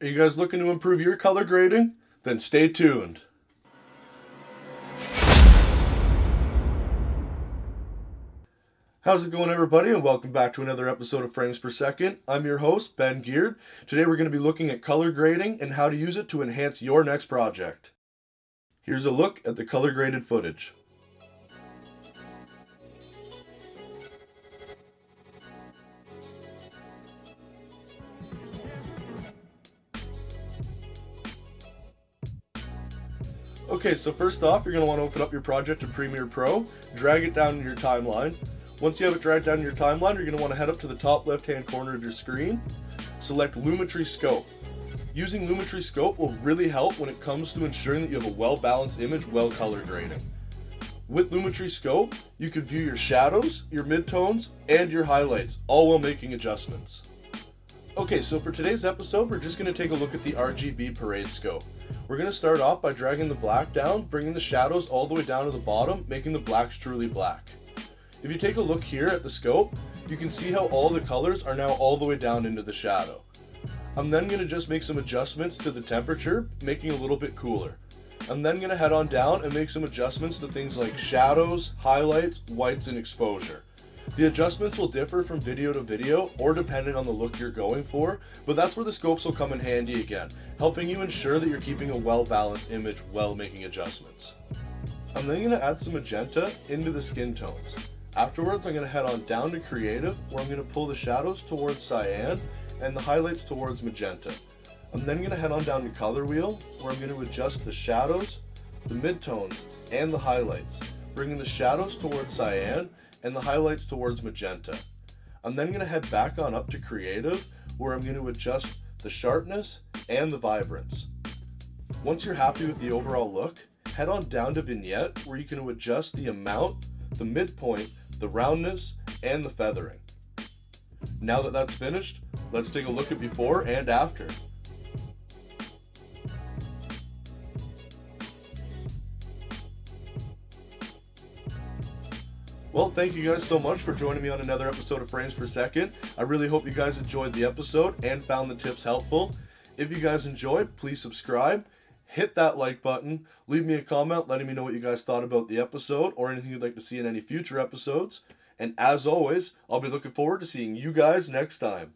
Are you guys looking to improve your color grading? Then stay tuned. How's it going, everybody, and welcome back to another episode of Frames Per Second. I'm your host, Ben Geard. Today we're going to be looking at color grading and how to use it to enhance your next project. Here's a look at the color graded footage. Okay, so first off, you're going to want to open up your project in Premiere Pro, drag it down in your timeline. Once you have it dragged down in your timeline, you're going to want to head up to the top left-hand corner of your screen, select Lumetri Scope. Using Lumetri Scope will really help when it comes to ensuring that you have a well-balanced image, well-color grading. With Lumetri Scope, you can view your shadows, your midtones, and your highlights, all while making adjustments. Okay, so for today's episode, we're just going to take a look at the RGB Parade Scope. We're going to start off by dragging the black down, bringing the shadows all the way down to the bottom, making the blacks truly black. If you take a look here at the scope, you can see how all the colors are now all the way down into the shadow. I'm then going to just make some adjustments to the temperature, making it a little bit cooler. I'm then going to head on down and make some adjustments to things like shadows, highlights, whites, and exposure. The adjustments will differ from video to video or depending on the look you're going for, but that's where the scopes will come in handy again, helping you ensure that you're keeping a well-balanced image while making adjustments. I'm then going to add some magenta into the skin tones. Afterwards, I'm going to head on down to creative, where I'm going to pull the shadows towards cyan and the highlights towards magenta. I'm then going to head on down to color wheel, where I'm going to adjust the shadows, the midtones, and the highlights, bringing the shadows towards cyan and the highlights towards magenta. I'm then going to head back on up to creative, where I'm going to adjust the sharpness and the vibrance. Once you're happy with the overall look, head on down to vignette, where you can adjust the amount, the midpoint, the roundness, and the feathering. Now that that's finished, let's take a look at before and after. Well, thank you guys so much for joining me on another episode of Frames Per Second. I really hope you guys enjoyed the episode and found the tips helpful. If you guys enjoyed, please subscribe, hit that like button, leave me a comment letting me know what you guys thought about the episode or anything you'd like to see in any future episodes. And as always, I'll be looking forward to seeing you guys next time.